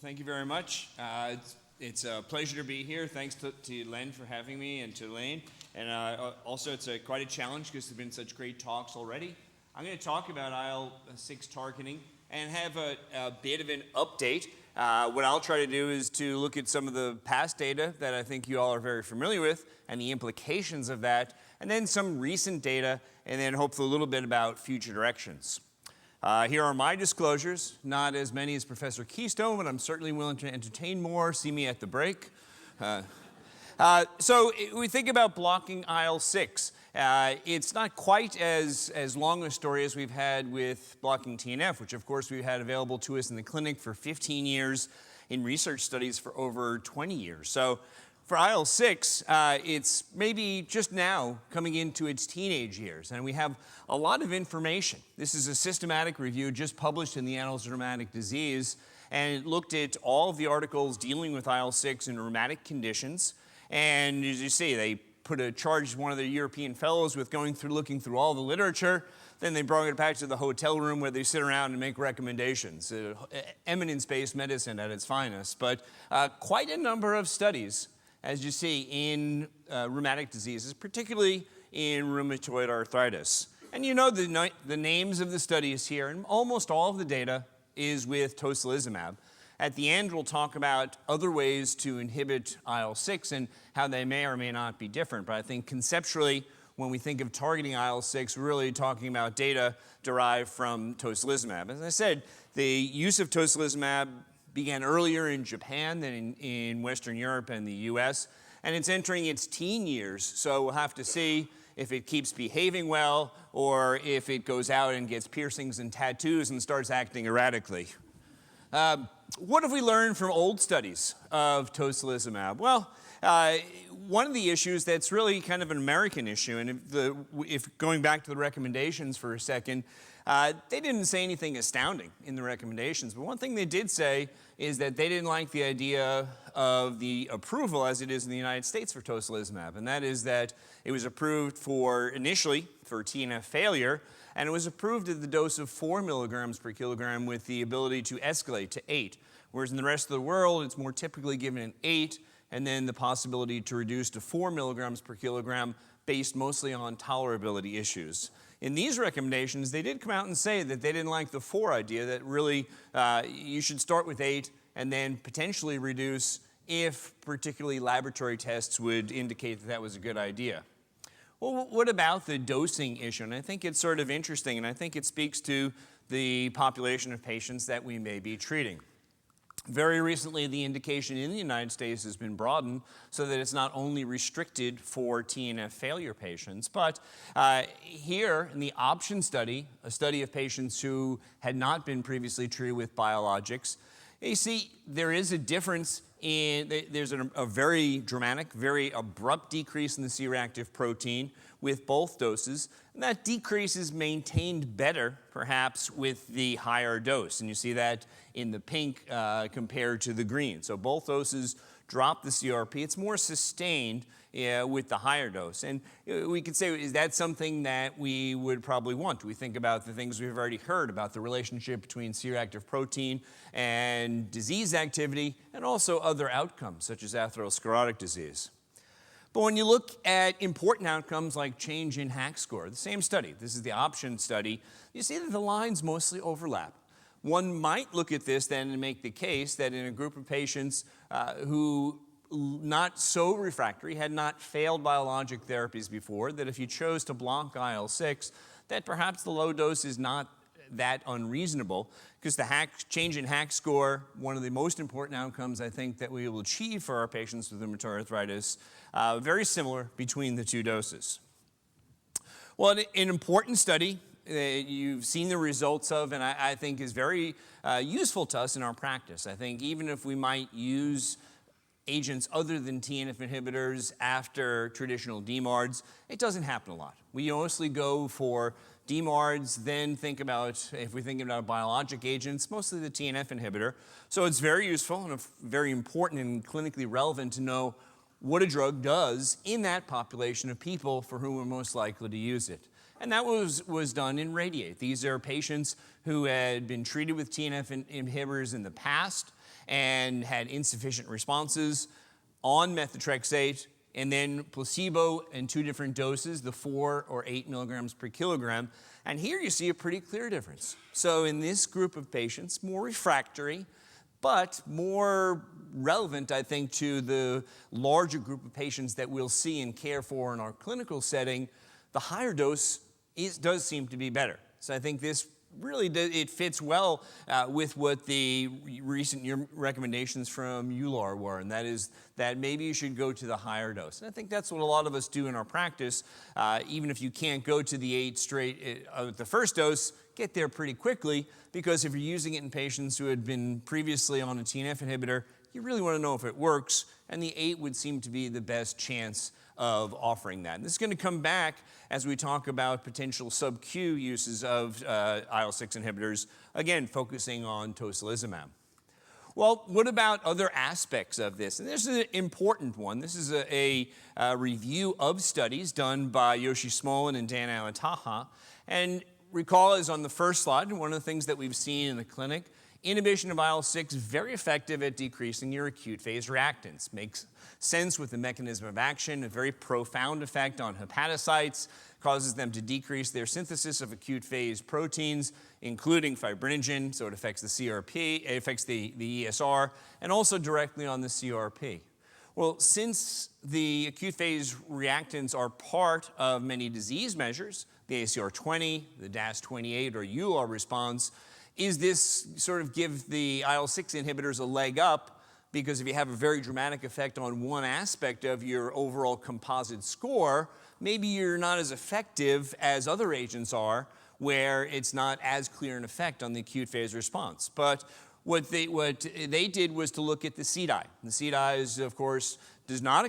Well, thank you very much. It's a pleasure to be here. Thanks to Len for having me and to Lane. And also, it's quite a challenge because there have been such great talks already. I'm going to talk about IL-6 targeting and have a bit of an update. What I'll try to do is to look at some of the past data that I think you all are very familiar with and the implications of that, and then some recent data, and then hopefully a little bit about future directions. Here are my disclosures, not as many as Professor Keystone, but I'm certainly willing to entertain more. See me at the break. So we think about blocking IL-6. It's not quite as long a story as we've had with blocking TNF, which of course we've had available to us in the clinic for 15 years, in research studies for over 20 years. So for IL-6, it's maybe just now coming into its teenage years, and we have a lot of information. This is a systematic review just published in the Annals of Rheumatic Disease, and it looked at all of the articles dealing with IL-6 in rheumatic conditions. And as you see, they put a charge one of the European fellows with looking through all the literature. Then they brought it back to the hotel room where they sit around and make recommendations. Eminence-based medicine at its finest, but quite a number of studies, as you see, in rheumatic diseases, particularly in rheumatoid arthritis. And you know the names of the studies here, and almost all of the data is with Tocilizumab. At the end, we'll talk about other ways to inhibit IL-6 and how they may or may not be different. But I think conceptually, when we think of targeting IL-6, we're really talking about data derived from Tocilizumab. As I said, the use of Tocilizumab began earlier in Japan than in Western Europe and the US, and it's entering its teen years, so we'll have to see if it keeps behaving well or if it goes out and gets piercings and tattoos and starts acting erratically. What have we learned from old studies of Tocilizumab? Well, one of the issues that's really kind of an American issue, and if going back to the recommendations for a second, they didn't say anything astounding in the recommendations, but one thing they did say is that they didn't like the idea of the approval as it is in the United States for Tocilizumab, and that is that it was approved initially for TNF failure, and it was approved at the dose of 4 milligrams per kilogram with the ability to escalate to 8, whereas in the rest of the world it's more typically given at 8, and then the possibility to reduce to 4 milligrams per kilogram based mostly on tolerability issues. In these recommendations, they did come out and say that they didn't like the 4 idea, that really you should start with 8 and then potentially reduce if particularly laboratory tests would indicate that that was a good idea. Well, what about the dosing issue? And I think it's sort of interesting, and I think it speaks to the population of patients that we may be treating. Very recently, the indication in the United States has been broadened so that it's not only restricted for TNF failure patients, but here in the option study, a study of patients who had not been previously treated with biologics, you see there is a difference there's a very dramatic, very abrupt decrease in the C-reactive protein with both doses, and that decrease is maintained better, perhaps, with the higher dose. And you see that in the pink compared to the green. So both doses drop the CRP. It's more sustained with the higher dose. And we could say, is that something that we would probably want? We think about the things we've already heard about the relationship between C-reactive protein and disease activity, and also other outcomes, such as atherosclerotic disease. But when you look at important outcomes like change in HAQ score, the same study, this is the option study, you see that the lines mostly overlap. One might look at this then and make the case that in a group of patients who not so refractory, had not failed biologic therapies before, that if you chose to block IL-6, that perhaps the low dose is not that unreasonable, because the change in HAQ score, one of the most important outcomes I think that we will achieve for our patients with rheumatoid arthritis, very similar between the 2 doses. Well, an important study you've seen the results of, and I think is very useful to us in our practice. I think even if we might use agents other than TNF inhibitors after traditional DMARDs, it doesn't happen a lot. We mostly go for DMARDs, then think about, if we think about biologic agents, mostly the TNF inhibitor. So it's very useful and very important and clinically relevant to know what a drug does in that population of people for whom we're most likely to use it. And that was done in RADIATE. These are patients who had been treated with TNF inhibitors in the past and had insufficient responses on methotrexate, and then placebo in 2 different doses, the 4 or 8 milligrams per kilogram. And here you see a pretty clear difference. So in this group of patients, more refractory, but more relevant, I think, to the larger group of patients that we'll see and care for in our clinical setting, the higher dose does seem to be better. So I think this really it fits well with what the recent recommendations from EULAR were, and that is that maybe you should go to the higher dose. And I think that's what a lot of us do in our practice. Even if you can't go to the 8 straight the first dose, get there pretty quickly, because if you're using it in patients who had been previously on a TNF inhibitor, you really want to know if it works, and the 8 would seem to be the best chance of offering that. And this is going to come back as we talk about potential sub-Q uses of IL-6 inhibitors, again, focusing on Tocilizumab. Well, what about other aspects of this? And this is an important one. This is a review of studies done by Yoshi Smolin and Dan Alataha. And recall, as on the first slide, one of the things that we've seen in the clinic, inhibition of IL-6 very effective at decreasing your acute phase reactants. Makes sense with the mechanism of action, a very profound effect on hepatocytes, causes them to decrease their synthesis of acute phase proteins, including fibrinogen, so it affects the CRP, it affects the ESR, and also directly on the CRP. Well, since the acute phase reactants are part of many disease measures, the ACR20, the DAS28 or EULAR response, is this sort of give the IL-6 inhibitors a leg up, because if you have a very dramatic effect on one aspect of your overall composite score, maybe you're not as effective as other agents are, where it's not as clear an effect on the acute phase response. But what they did was to look at the CDAI. The CDAI, of course, does not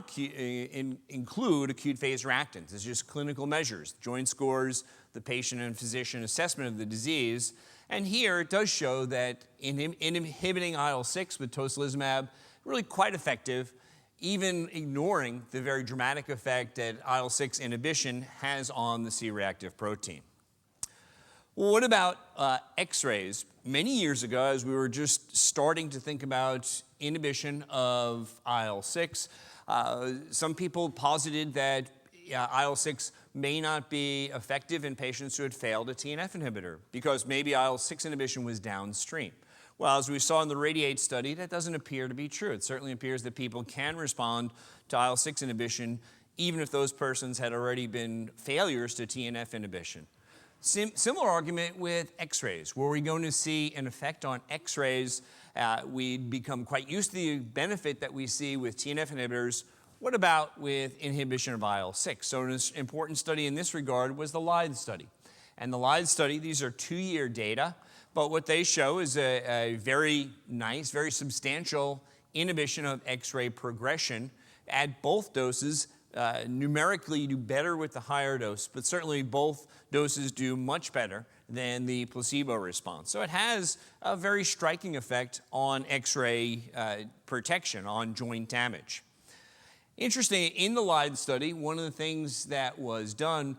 include acute phase reactants. It's just clinical measures, joint scores, the patient and physician assessment of the disease. And here it does show that in inhibiting IL-6 with Tocilizumab, really quite effective, even ignoring the very dramatic effect that IL-6 inhibition has on the C-reactive protein. Well, what about X-rays? Many years ago, as we were just starting to think about inhibition of IL-6, some people posited that IL-6 may not be effective in patients who had failed a TNF inhibitor, because maybe IL-6 inhibition was downstream. Well, as we saw in the RADIATE study, that doesn't appear to be true. It certainly appears that people can respond to IL-6 inhibition even if those persons had already been failures to TNF inhibition. Similar argument with X-rays. Were we going to see an effect on X-rays? We'd become quite used to the benefit that we see with TNF inhibitors. What about with inhibition of IL-6? So an important study in this regard was the LITHE study. And the LITHE study, these are 2-year data, but what they show is a very nice, very substantial inhibition of X-ray progression at both doses. Numerically do better with the higher dose, but certainly both doses do much better than the placebo response. So it has a very striking effect on X-ray protection, on joint damage. Interesting, in the LITHE study, one of the things that was done,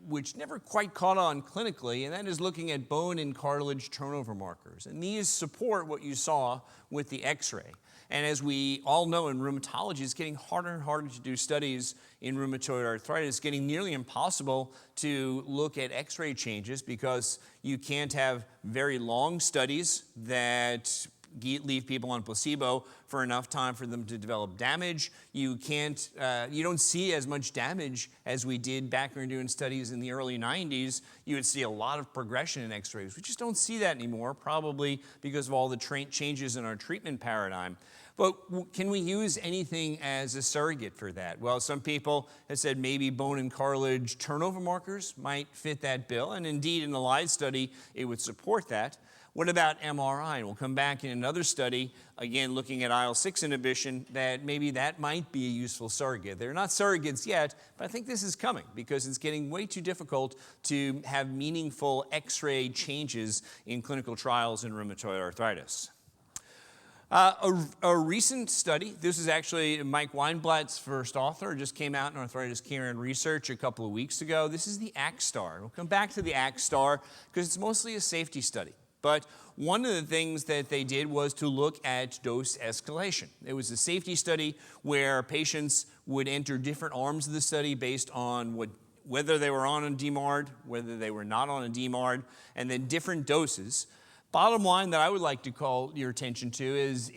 which never quite caught on clinically, and that is looking at bone and cartilage turnover markers. And these support what you saw with the X-ray. And as we all know, in rheumatology, it's getting harder and harder to do studies in rheumatoid arthritis. It's getting nearly impossible to look at X-ray changes, because you can't have very long studies that leave people on placebo for enough time for them to develop damage. You don't see as much damage as we did back when we were doing studies in the early 90s. You would see a lot of progression in X-rays. We just don't see that anymore, probably because of all the changes in our treatment paradigm. But can we use anything as a surrogate for that? Well, some people have said maybe bone and cartilage turnover markers might fit that bill, and indeed in the LITHE study, it would support that. What about MRI? And we'll come back in another study, again looking at IL-6 inhibition, that maybe that might be a useful surrogate. They're not surrogates yet, but I think this is coming, because it's getting way too difficult to have meaningful X-ray changes in clinical trials in rheumatoid arthritis. A recent study, this is actually Mike Weinblatt's first author, it just came out in Arthritis Care and Research a couple of weeks ago. This is the ACTSTAR. We'll come back to the ACTSTAR because it's mostly a safety study. But one of the things that they did was to look at dose escalation. It was a safety study where patients would enter different arms of the study based on whether they were on a DMARD, whether they were not on a DMARD, and then different doses. Bottom line that I would like to call your attention to is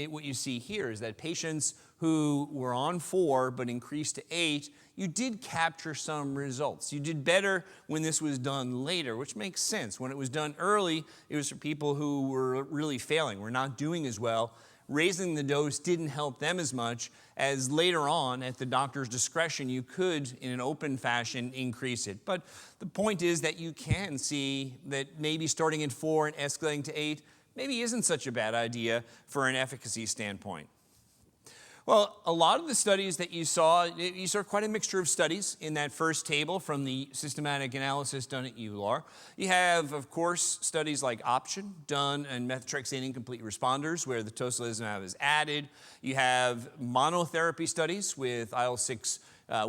what you see here is that patients who were on 4 but increased to 8, you did capture some results. You did better when this was done later, which makes sense. When it was done early, it was for people who were really failing, were not doing as well. Raising the dose didn't help them as much as later on, at the doctor's discretion, you could, in an open fashion, increase it. But the point is that you can see that maybe starting at 4 and escalating to 8 maybe isn't such a bad idea for an efficacy standpoint. Well, a lot of the studies that you saw quite a mixture of studies in that first table from the systematic analysis done at EULAR. You have, of course, studies like OPTION done in methotrexate incomplete responders where the tocilizumab is added. You have monotherapy studies with IL-6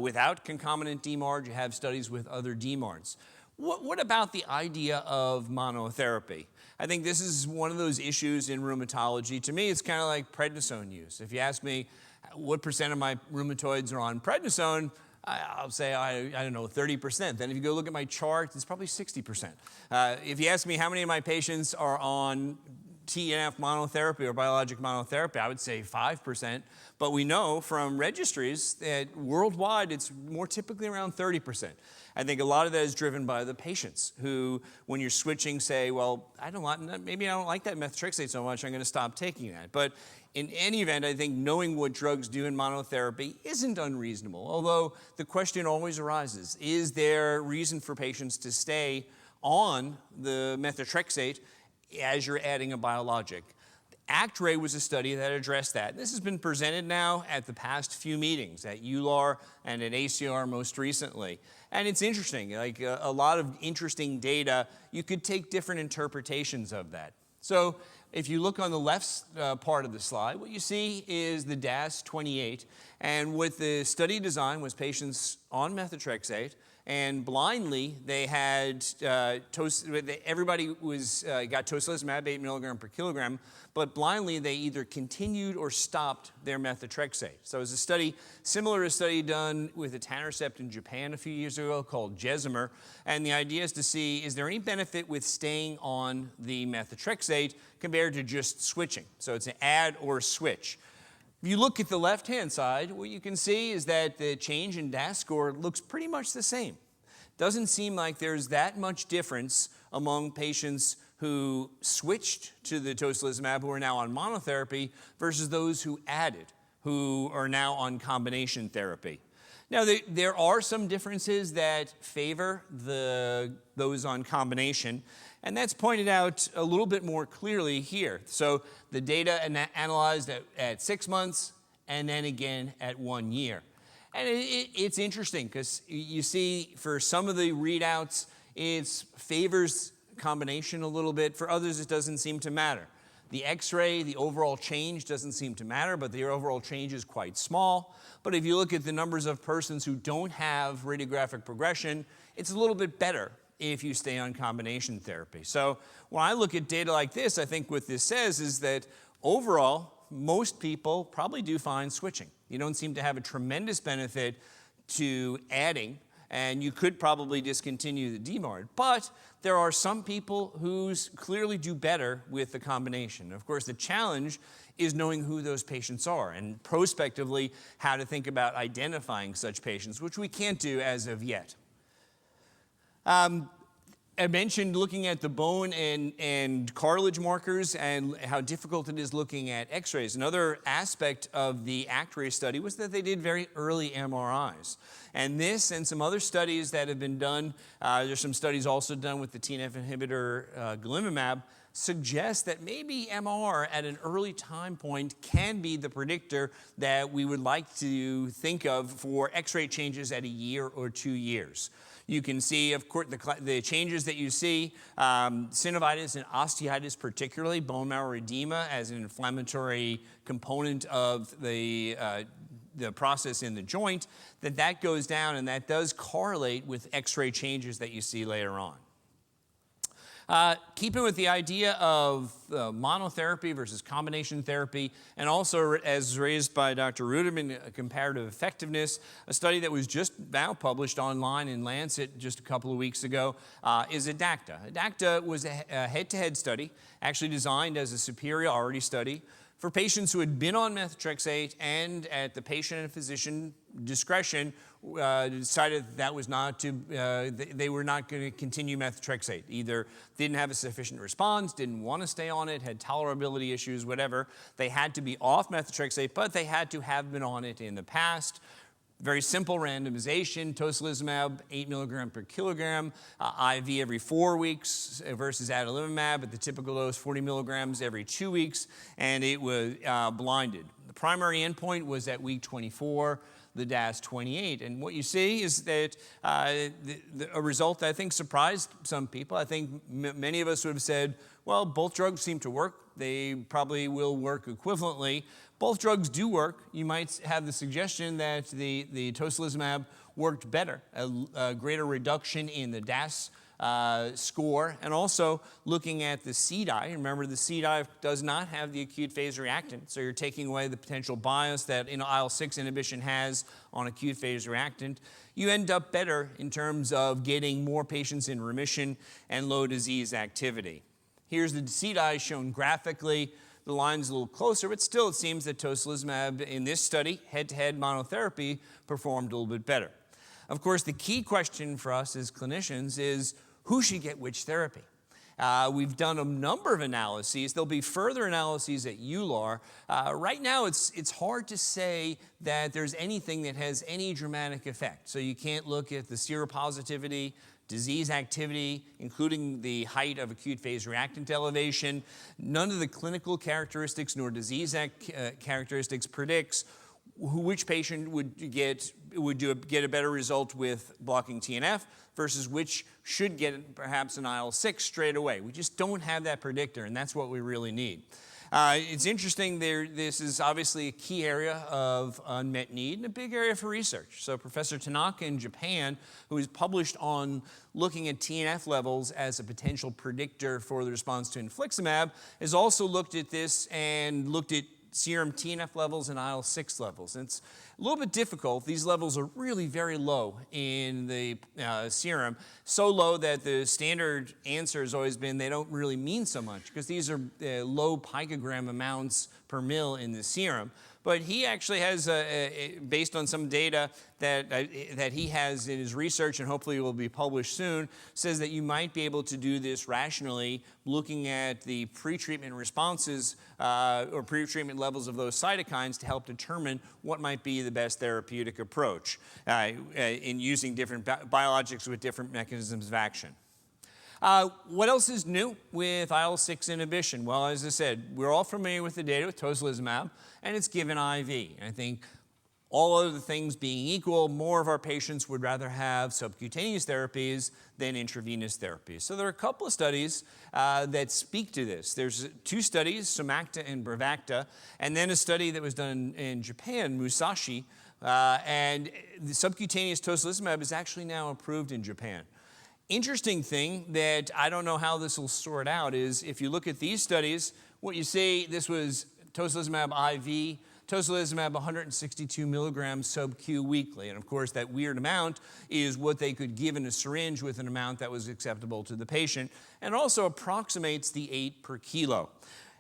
without concomitant DMARD. You have studies with other DMARDs. What about the idea of monotherapy? I think this is one of those issues in rheumatology. To me, it's kind of like prednisone use. If you ask me what percent of my rheumatoids are on prednisone, I'll say, I don't know, 30%. Then if you go look at my chart, it's probably 60%. If you ask me how many of my patients are on TNF monotherapy or biologic monotherapy, I would say 5%. But we know from registries that worldwide it's more typically around 30%. I think a lot of that is driven by the patients who, when you're switching, say, well, maybe I don't like that methotrexate so much, I'm going to stop taking that. But in any event, I think knowing what drugs do in monotherapy isn't unreasonable, although the question always arises, is there reason for patients to stay on the methotrexate as you're adding a biologic? ACT-RAY was a study that addressed that. This has been presented now at the past few meetings, at EULAR and at ACR most recently. And it's interesting, like a lot of interesting data. You could take different interpretations of that. So if you look on the left part of the slide, what you see is the DAS28. And what the study design was patients on methotrexate, and blindly they had, everybody got tocilizumab 8 milligram per kilogram, but blindly they either continued or stopped their methotrexate. So it was a study similar to a study done with etanercept in Japan a few years ago called JESIMER, and the idea is to see, is there any benefit with staying on the methotrexate compared to just switching? So it's an add or switch. If you look at the left-hand side, what you can see is that the change in DAS score looks pretty much the same. Doesn't seem like there's that much difference among patients who switched to the tocilizumab who are now on monotherapy versus those who added, who are now on combination therapy. Now, there are some differences that favor those on combination, and that's pointed out a little bit more clearly here. So the data analyzed at 6 months and then again at 1 year. And it's interesting because you see for some of the readouts, it favors combination a little bit. For others, it doesn't seem to matter. The X-ray, the overall change doesn't seem to matter, but the overall change is quite small. But if you look at the numbers of persons who don't have radiographic progression, it's a little bit better if you stay on combination therapy. So when I look at data like this, I think what this says is that overall, most people probably do find switching. You don't seem to have a tremendous benefit to adding, and you could probably discontinue the DMARD. But there are some people who clearly do better with the combination. Of course, the challenge is knowing who those patients are and prospectively how to think about identifying such patients, which we can't do as of yet. I mentioned looking at the bone and cartilage markers and how difficult it is looking at x-rays. Another aspect of the ACT-RAY study was that they did very early MRIs. And this and some other studies that have been done, there's some studies also done with the TNF inhibitor golimumab, suggests that maybe MR at an early time point can be the predictor that we would like to think of for X-ray changes at a year or 2 years. You can see, of course, the changes that you see, synovitis and osteitis particularly, bone marrow edema as an inflammatory component of the process in the joint, that goes down, and that does correlate with X-ray changes that you see later on. Keeping with the idea of monotherapy versus combination therapy, and also as raised by Dr. Ruderman, comparative effectiveness, a study that was just now published online in Lancet just a couple of weeks ago is ADACTA. ADACTA was a head-to-head study, actually designed as a superiority study for patients who had been on methotrexate and at the patient and physician discretion decided that was not to, they were not going to continue methotrexate. Either didn't have a sufficient response, didn't want to stay on it, had tolerability issues, whatever. They had to be off methotrexate, but they had to have been on it in the past. Very simple randomization, tocilizumab, 8 milligram per kilogram, IV every 4 weeks versus adalimumab at the typical dose, 40 milligrams every 2 weeks, and it was blinded. The primary endpoint was at week 24, the DAS28, and what you see is that a result that I think surprised some people. I think many of us would have said, well, both drugs seem to work. They probably will work equivalently. Both drugs do work. You might have the suggestion that the tocilizumab worked better, a greater reduction in the DAS score, and also looking at the CDAI. Remember, the CDAI does not have the acute phase reactant, so you're taking away the potential bias that IL-6 inhibition has on acute phase reactant. You end up better in terms of getting more patients in remission and low disease activity. Here's the CDAI shown graphically. The line's a little closer, but still it seems that tocilizumab in this study, head-to-head monotherapy, performed a little bit better. Of course, the key question for us as clinicians is who should get which therapy? We've done a number of analyses. There'll be further analyses at EULAR. Right now, it's hard to say that there's anything that has any dramatic effect. So you can't look at the seropositivity, disease activity, including the height of acute phase reactant elevation. None of the clinical characteristics nor disease characteristics predicts which patient would get a better result with blocking TNF versus which should get perhaps an IL-6 straight away. We just don't have that predictor, and that's what we really need. It's interesting, this is obviously a key area of unmet need and a big area for research. So Professor Tanaka in Japan, who has published on looking at TNF levels as a potential predictor for the response to infliximab, has also looked at this and looked at serum TNF levels and IL-6 levels. And it's a little bit difficult. These levels are really very low in the serum, so low that the standard answer has always been they don't really mean so much because these are low picogram amounts per mil in the serum. But he actually has, based on some data that he has in his research and hopefully will be published soon, says that you might be able to do this rationally looking at the pretreatment responses or pretreatment levels of those cytokines to help determine what might be the best therapeutic approach in using different biologics with different mechanisms of action. What else is new with IL-6 inhibition? Well, as I said, we're all familiar with the data with tocilizumab, and it's given IV. And I think all other things being equal, more of our patients would rather have subcutaneous therapies than intravenous therapies. So there are a couple of studies that speak to this. There's 2 studies, SUMMACTA and BRAVACTA, and then a study that was done in Japan, MUSASHI, and the subcutaneous tocilizumab is actually now approved in Japan. Interesting thing that I don't know how this will sort out is if you look at these studies, what you see, this was tocilizumab IV, tocilizumab 162 milligrams sub-Q weekly. And of course, that weird amount is what they could give in a syringe with an amount that was acceptable to the patient and also approximates the 8 per kilo.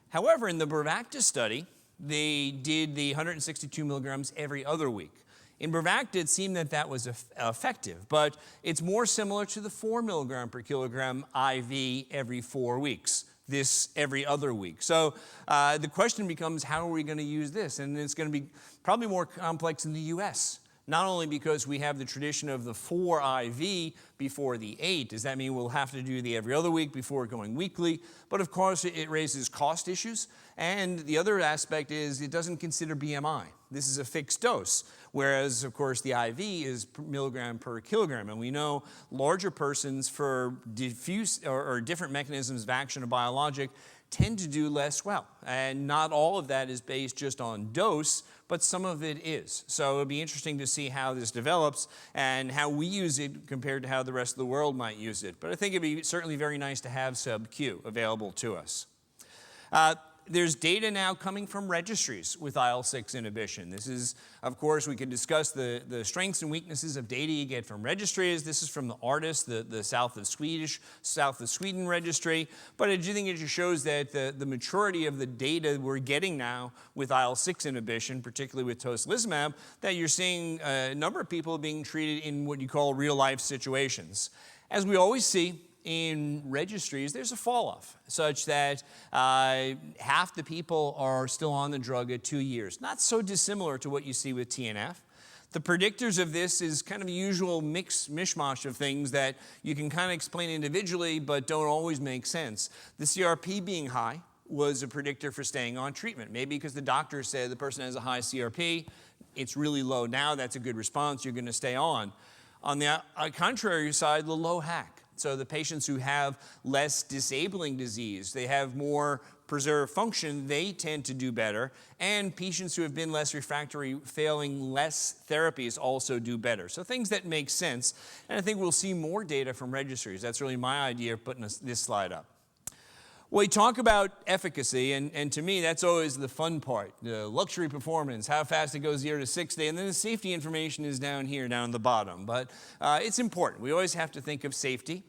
However, in the BRAVACTA study, they did the 162 milligrams every other week. In BRAVACTA, it seemed that that was effective, but it's more similar to the 4 milligram per kilogram IV every 4 weeks, this every other week. So the question becomes, how are we going to use this? And it's going to be probably more complex in the US not only because we have the tradition of the 4 IV before the 8. Does that mean we'll have to do the every other week before going weekly? But of course, it raises cost issues. And the other aspect is it doesn't consider BMI. This is a fixed dose, whereas, of course, the IV is milligram per kilogram. And we know larger persons for diffuse or different mechanisms of action of biologic tend to do less well. And not all of that is based just on dose, but some of it is. So it'll be interesting to see how this develops and how we use it compared to how the rest of the world might use it. But I think it'd be certainly very nice to have sub-Q available to us. There's data now coming from registries with IL-6 inhibition. This is, of course, we could discuss the strengths and weaknesses of data you get from registries. This is from the ARTIS, the south of Sweden registry. But I do think it just shows that the maturity of the data we're getting now with IL-6 inhibition, particularly with Tocilizumab, that you're seeing a number of people being treated in what you call real-life situations. As we always see, in registries, there's a fall-off, such that half the people are still on the drug at 2 years. Not so dissimilar to what you see with TNF. The predictors of this is kind of a usual mishmash of things that you can kind of explain individually, but don't always make sense. The CRP being high was a predictor for staying on treatment. Maybe because the doctor said the person has a high CRP, it's really low now, that's a good response, you're going to stay on. On the contrary side, the low HAC. So the patients who have less disabling disease, they have more preserved function, they tend to do better. And patients who have been less refractory, failing less therapies also do better. So things that make sense. And I think we'll see more data from registries. That's really my idea of putting this slide up. Well, we talk about efficacy, and to me, that's always the fun part. The luxury performance, how fast it goes 0 to 60, and then the safety information is down here, down the bottom. But it's important. We always have to think of safety.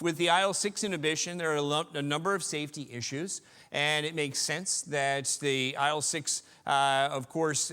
With the IL-6 inhibition, there are a number of safety issues, and it makes sense that the IL-6, of course,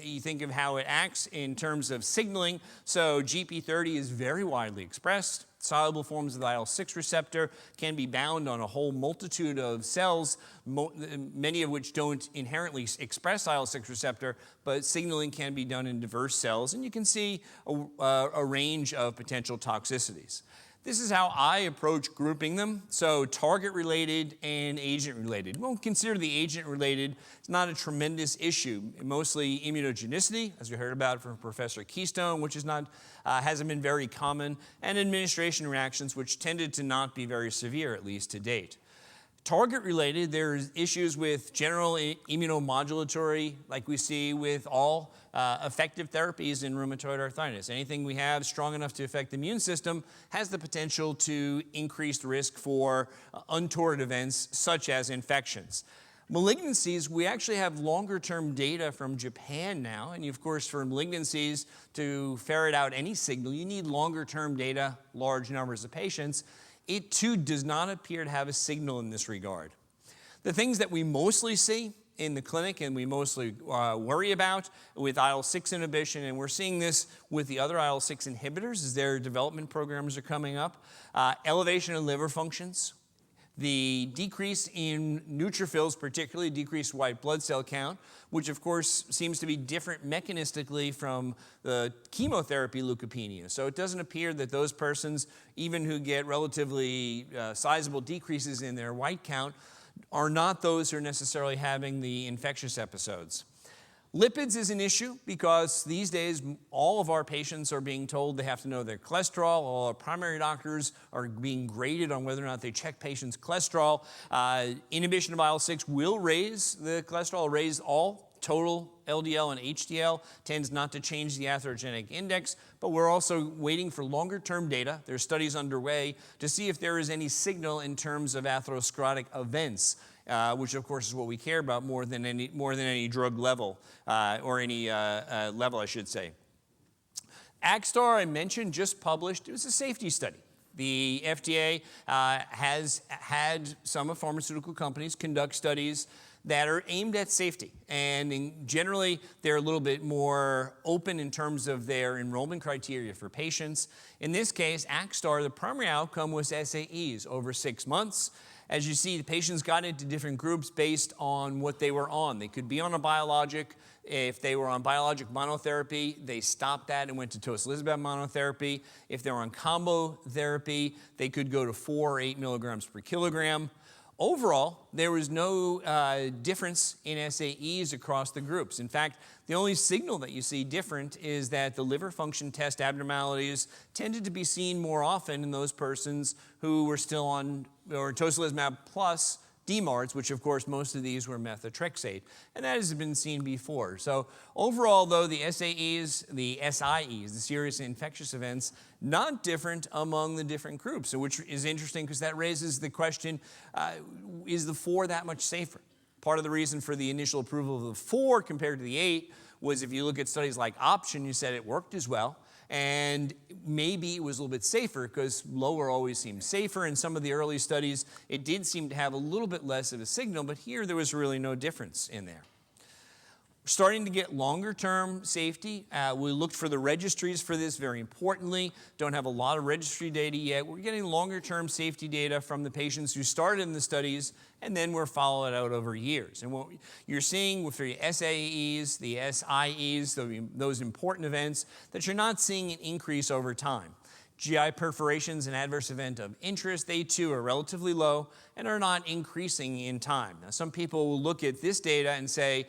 you think of how it acts in terms of signaling. So GP30 is very widely expressed. Soluble forms of the IL-6 receptor can be bound on a whole multitude of cells, many of which don't inherently express IL-6 receptor, but signaling can be done in diverse cells, and you can see a range of potential toxicities. This is how I approach grouping them. So target-related and agent-related. We won't consider the agent-related. It's not a tremendous issue. Mostly immunogenicity, as we heard about from Professor Keystone, which is not, hasn't been very common, and administration reactions, which tended to not be very severe, at least to date. Target-related, there's issues with general immunomodulatory, like we see with all effective therapies in rheumatoid arthritis. Anything we have strong enough to affect the immune system has the potential to increase the risk for untoward events such as infections. Malignancies, we actually have longer-term data from Japan now, and of course for malignancies to ferret out any signal, you need longer-term data, large numbers of patients. It too does not appear to have a signal in this regard. The things that we mostly see in the clinic and we mostly worry about with IL-6 inhibition, and we're seeing this with the other IL-6 inhibitors as their development programs are coming up, elevation of liver functions, the decrease in neutrophils, particularly decreased white blood cell count, which of course seems to be different mechanistically from the chemotherapy leukopenia. So it doesn't appear that those persons, even who get relatively sizable decreases in their white count, are not those who are necessarily having the infectious episodes. Lipids is an issue because these days all of our patients are being told they have to know their cholesterol. All our primary doctors are being graded on whether or not they check patients' cholesterol. Inhibition of IL-6 will raise the cholesterol, raise all total LDL and HDL, tends not to change the atherogenic index, but we're also waiting for longer-term data. There's studies underway to see if there is any signal in terms of atherosclerotic events, which of course is what we care about more than any drug level, or any level, I should say. ACTSTAR, I mentioned, just published. It was a safety study. The FDA has had some of pharmaceutical companies conduct studies that are aimed at safety. And generally, they're a little bit more open in terms of their enrollment criteria for patients. In this case, ACTSTAR, the primary outcome was SAEs over 6 months. As you see, the patients got into different groups based on what they were on. They could be on a biologic. If they were on biologic monotherapy, they stopped that and went to tocilizumab monotherapy. If they were on combo therapy, they could go to 4 or 8 milligrams per kilogram. Overall, there was no difference in SAEs across the groups. In fact, the only signal that you see different is that the liver function test abnormalities tended to be seen more often in those persons who were still on or tocilizumab plus DMARDS, which of course most of these were methotrexate, and that has been seen before. So overall though, the SAEs, the SIEs, the serious infectious events, not different among the different groups, which is interesting because that raises the question, is the 4 that much safer? Part of the reason for the initial approval of the 4 compared to the 8 was if you look at studies like OPTION, you said it worked as well. And maybe it was a little bit safer because lower always seems safer. In some of the early studies, it did seem to have a little bit less of a signal, but here there was really no difference in there. We're starting to get longer-term safety. We looked for the registries for this very importantly. Don't have a lot of registry data yet. We're getting longer-term safety data from the patients who started in the studies and then were followed out over years. And what you're seeing with the SAEs, the SIEs, those important events, that you're not seeing an increase over time. GI perforations, an adverse event of interest, they too are relatively low and are not increasing in time. Now, some people will look at this data and say,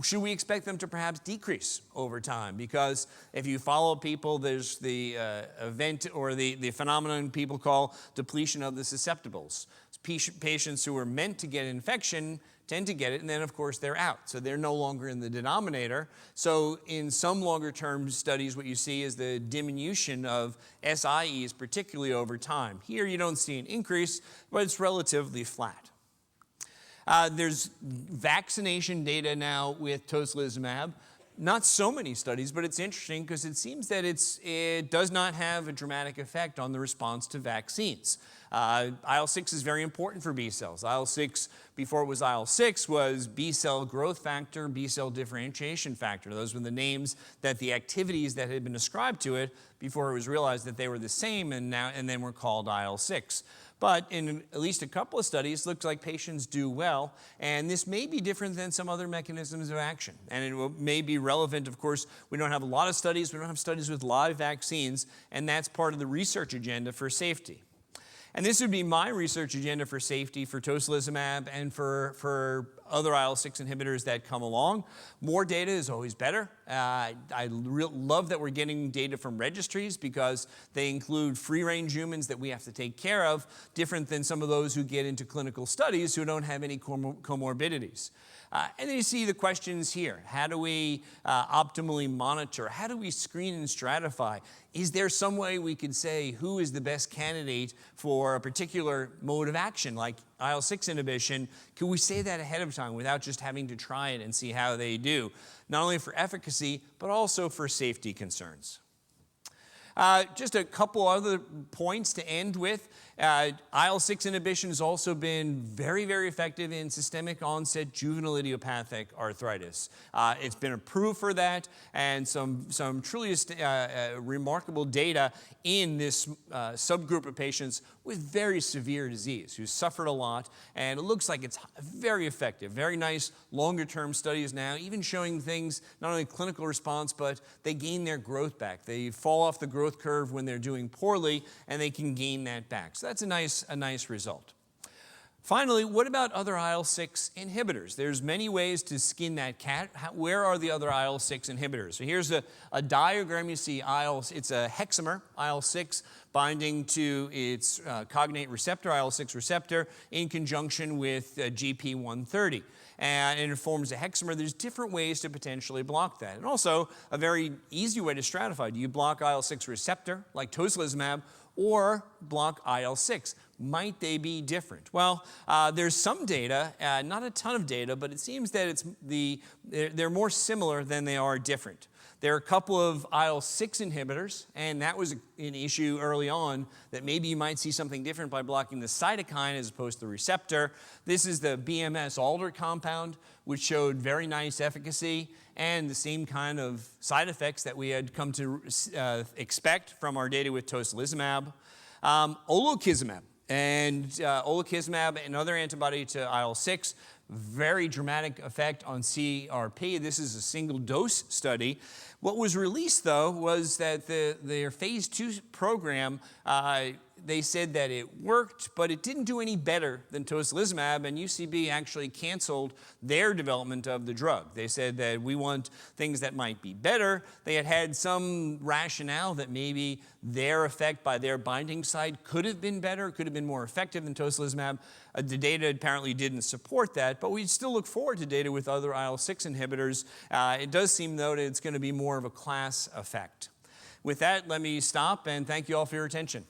should we expect them to perhaps decrease over time? Because if you follow people, there's the event or the phenomenon people call depletion of the susceptibles. Patients who are meant to get infection tend to get it, and then of course they're out. So they're no longer in the denominator. So in some longer term studies, what you see is the diminution of SIEs, particularly over time. Here you don't see an increase, but it's relatively flat. There's vaccination data now with tocilizumab. Not so many studies, but it's interesting because it seems that it does not have a dramatic effect on the response to vaccines. IL-6 is very important for B cells. IL-6, before it was IL-6, was B cell growth factor, B cell differentiation factor. Those were the names that the activities that had been ascribed to it before it was realized that they were the same and then were called IL-6. But in at least a couple of studies, it looks like patients do well, and this may be different than some other mechanisms of action. And it may be relevant, of course, we don't have a lot of studies, we don't have studies with live vaccines, and that's part of the research agenda for safety. And this would be my research agenda for safety for tocilizumab and for other IL-6 inhibitors that come along. More data is always better. I love that we're getting data from registries because they include free-range humans that we have to take care of, different than some of those who get into clinical studies who don't have any comorbidities. And then you see the questions here. How do we optimally monitor? How do we screen and stratify? Is there some way we could say who is the best candidate for a particular mode of action, like IL-6 inhibition? Can we say that ahead of time without just having to try it and see how they do, not only for efficacy, but also for safety concerns? Just a couple other points to end with. IL-6 inhibition has also been very, very effective in systemic onset juvenile idiopathic arthritis. It's been approved for that, and some truly remarkable data in this subgroup of patients with very severe disease who suffered a lot, and it looks like it's very effective. Very nice longer-term studies now, even showing things, not only clinical response, but they gain their growth back. They fall off the growth curve when they're doing poorly, and they can gain that back. So that's a nice result. Finally, what about other IL-6 inhibitors? There's many ways to skin that cat. Where are the other IL-6 inhibitors? So here's a diagram. You see it's a hexamer, IL-6, binding to its cognate receptor, IL-6 receptor, in conjunction with GP130. And it forms a hexamer. There's different ways to potentially block that. And also, a very easy way to stratify. Do you block IL-6 receptor, like tocilizumab, or block IL-6? Might they be different? Well, there's some data, not a ton of data, but it seems that they're more similar than they are different. There are a couple of IL-6 inhibitors, and that was an issue early on, that maybe you might see something different by blocking the cytokine as opposed to the receptor. This is the BMS-Alder compound, which showed very nice efficacy and the same kind of side effects that we had come to expect from our data with tocilizumab. Olokizumab And olakizumab, another antibody to IL-6, very dramatic effect on CRP. This is a single dose study. What was released, though, was that their phase 2 program, they said that it worked, but it didn't do any better than tocilizumab, and UCB actually canceled their development of the drug. They said that we want things that might be better. They had some rationale that maybe their effect by their binding site could have been better, could have been more effective than tocilizumab. The data apparently didn't support that, but we still look forward to data with other IL-6 inhibitors. It does seem, though, that it's going to be more of a class effect. With that, let me stop and thank you all for your attention.